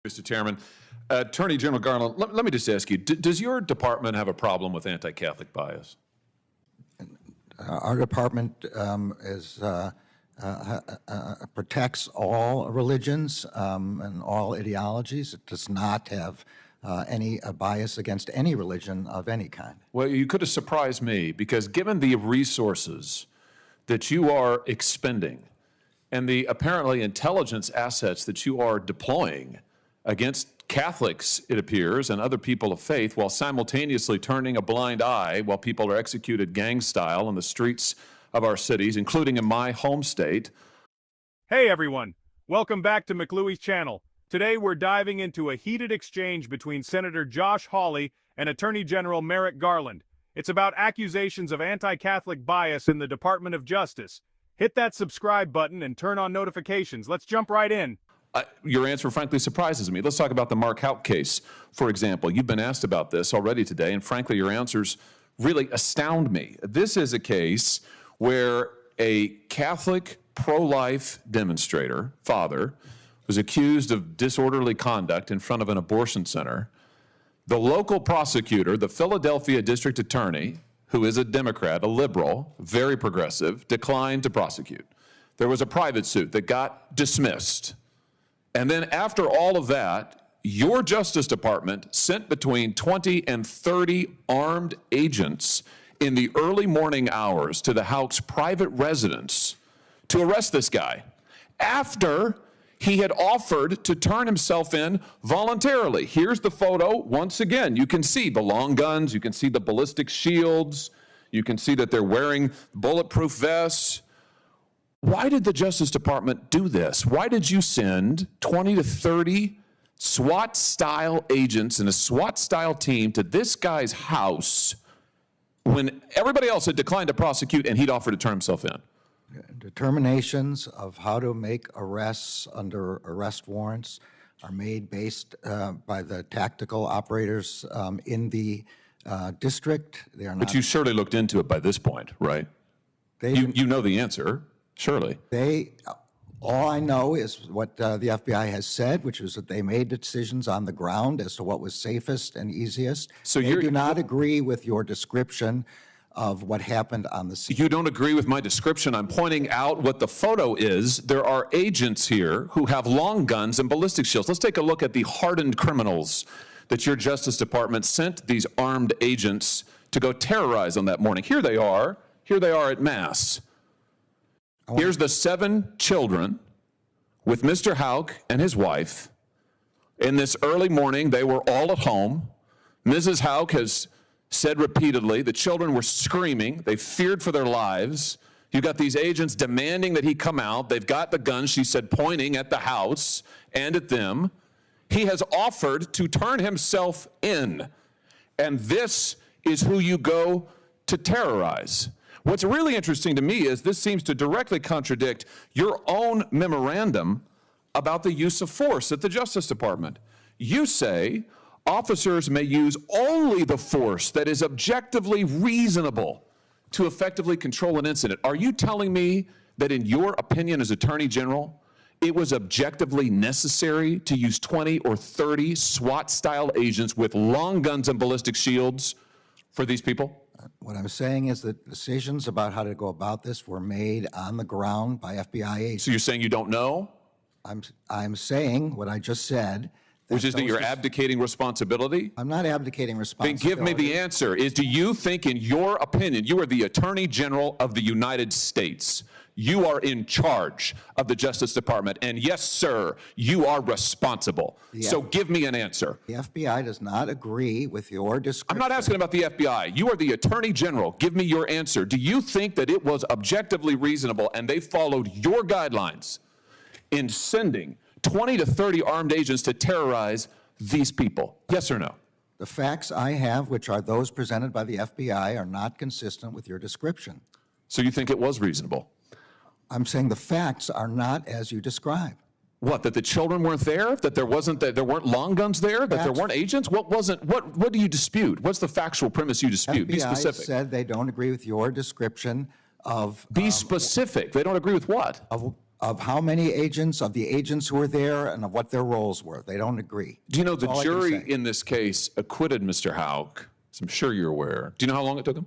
Mr. Chairman. Attorney General Garland, let me just ask you, does your department have a problem with anti-Catholic bias? Our department protects all religions and all ideologies. It does not have any bias against any religion of any kind. Well, you could have surprised me, because given the resources that you are expending and the apparently intelligence assets that you are deploying against Catholics, it appears, and other people of faith, while simultaneously turning a blind eye while people are executed gang style in the streets of our cities, including in my home state. Hey everyone, welcome back to McLuey's channel. Today we're diving into a heated exchange between Senator Josh Hawley and Attorney General Merrick Garland. It's about accusations of anti-Catholic bias in the Department of Justice. Hit that subscribe button and turn on notifications. Let's jump right in. Your answer frankly surprises me. Let's talk about the Mark Houck case, for example. You've been asked about this already today, and frankly, your answers really astound me. This is a case where a Catholic pro-life demonstrator, father, was accused of disorderly conduct in front of an abortion center. The local prosecutor, the Philadelphia district attorney, who is a Democrat, a liberal, very progressive, declined to prosecute. There was a private suit that got dismissed. And then after all of that, your Justice Department sent between 20 and 30 armed agents in the early morning hours to the Houck's private residence to arrest this guy after he had offered to turn himself in voluntarily. Here's the photo. Once again, you can see the long guns, you can see the ballistic shields, you can see that they're wearing bulletproof vests. Why did the Justice Department do this? Why did you send 20 to 30 SWAT-style agents and a SWAT-style team to this guy's house when everybody else had declined to prosecute and he'd offered to turn himself in? Determinations of how to make arrests under arrest warrants are made based by the tactical operators in the district. They are not. But you surely looked into it by this point, right? You know the answer. Surely. All I know is what the FBI has said, which is that they made decisions on the ground as to what was safest and easiest. So you do not agree with your description of what happened on the scene. You don't agree with my description. I'm pointing out what the photo is. There are agents here who have long guns and ballistic shields. Let's take a look at the hardened criminals that your Justice Department sent these armed agents to go terrorize on that morning. Here they are. Here they are at Mass. Here's the 7 children with Mr. Houck and his wife. In this early morning, they were all at home. Mrs. Houck has said repeatedly the children were screaming. They feared for their lives. You got these agents demanding that he come out. They've got the guns, she said, pointing at the house and at them. He has offered to turn himself in. And this is who you go to terrorize. What's really interesting to me is this seems to directly contradict your own memorandum about the use of force at the Justice Department. You say officers may use only the force that is objectively reasonable to effectively control an incident. Are you telling me that in your opinion as Attorney General, it was objectively necessary to use 20 or 30 SWAT-style agents with long guns and ballistic shields for these people? What I'm saying is that decisions about how to go about this were made on the ground by FBI agents. So you're saying you don't know? I'm saying what I just said. Which is that you're abdicating responsibility? I'm not abdicating responsibility. Then give me the answer. Do you think, in your opinion, you are the Attorney General of the United States? You are in charge of the Justice Department, and yes, sir, you are responsible. So give me an answer. The FBI does not agree with your description. I'm not asking about the FBI. You are the Attorney General. Give me your answer. Do you think that it was objectively reasonable and they followed your guidelines in sending 20 to 30 armed agents to terrorize these people? Yes or no? The facts I have, which are those presented by the FBI, are not consistent with your description. So you think it was reasonable? I'm saying the facts are not as you describe. What, that the children weren't there? That there weren't long guns there? That there weren't agents? What do you dispute? What's the factual premise you dispute? FBI Be specific. Said they don't agree with your description of... Be specific. They don't agree with what? of how many agents, of the agents who were there, and of what their roles were. They don't agree. Do you know the That's all I can jury say. in this case acquitted Mr. Houck? I'm sure you're aware. Do you know how long it took him?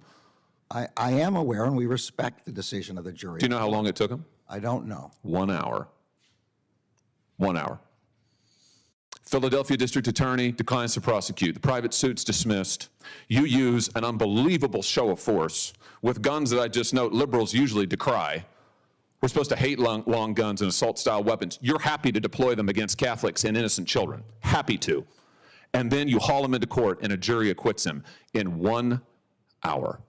I am aware, and we respect the decision of the jury. Do you know how long it took him? I don't know. 1 hour. 1 hour. Philadelphia District Attorney declines to prosecute. The private suit's dismissed. You use an unbelievable show of force with guns that I just note liberals usually decry. We're supposed to hate long guns and assault-style weapons. You're happy to deploy them against Catholics and innocent children. Happy to. And then you haul him into court and a jury acquits him in 1 hour.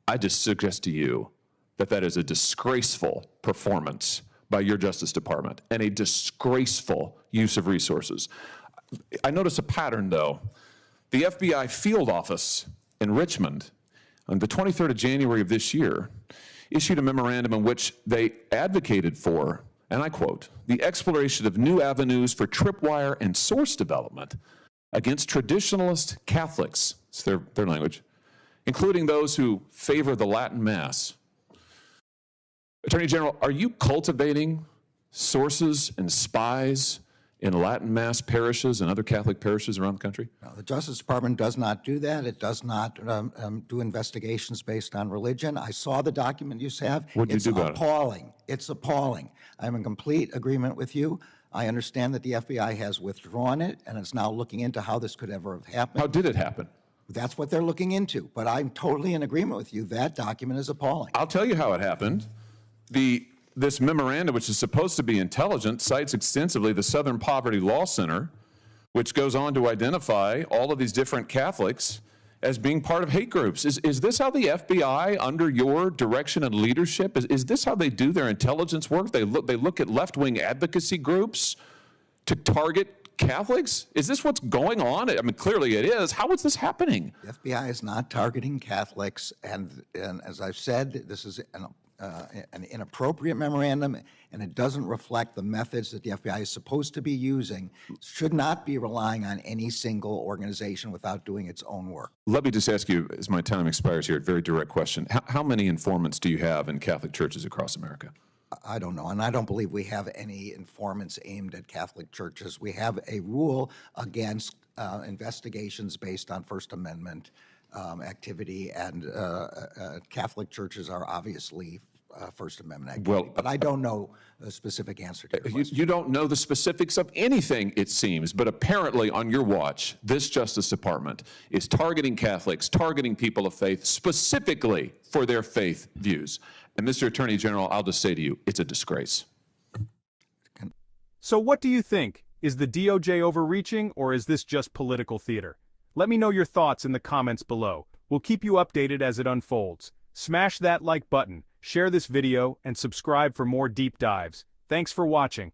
I just suggest to you that that is a disgraceful performance by your Justice Department and a disgraceful use of resources. I notice a pattern, though. The FBI field office in Richmond, on the 23rd of January of this year, issued a memorandum in which they advocated for, and I quote, the exploration of new avenues for tripwire and source development against traditionalist Catholics, it's their language, including those who favor the Latin Mass. Attorney General, are you cultivating sources and spies in Latin Mass parishes and other Catholic parishes around the country? No, the Justice Department does not do that. It does not do investigations based on religion. I saw the document you have. What did you do about it? It's appalling. It's appalling. I'm in complete agreement with you. I understand that the FBI has withdrawn it, and it's now looking into how this could ever have happened. How did it happen? That's what they're looking into. But I'm totally in agreement with you. That document is appalling. I'll tell you how it happened. This memorandum, which is supposed to be intelligent, cites extensively the Southern Poverty Law Center, which goes on to identify all of these different Catholics as being part of hate groups. Is this how the FBI, under your direction and leadership, is this how they do their intelligence work? They look at left-wing advocacy groups to target Catholics? Is this what's going on? I mean, clearly it is. How is this happening? The FBI is not targeting Catholics, and as I've said, this is an inappropriate memorandum, and it doesn't reflect the methods that the FBI is supposed to be using. Should not be relying on any single organization without doing its own work. Let me just ask you, as my time expires here, a very direct question. How many informants do you have in Catholic churches across America? I don't know, and I don't believe we have any informants aimed at Catholic churches. We have a rule against investigations based on First Amendment activity, and Catholic churches are obviously First Amendment activity. But I don't know a specific answer to your question. You don't know the specifics of anything, it seems, but apparently on your watch, this Justice Department is targeting Catholics, targeting people of faith, specifically for their faith views. And Mr. Attorney General, I'll just say to you, it's a disgrace. So what do you think? Is the DOJ overreaching, or is this just political theater? Let me know your thoughts in the comments below. We'll keep you updated as it unfolds. Smash that like button, share this video, and subscribe for more deep dives. Thanks for watching.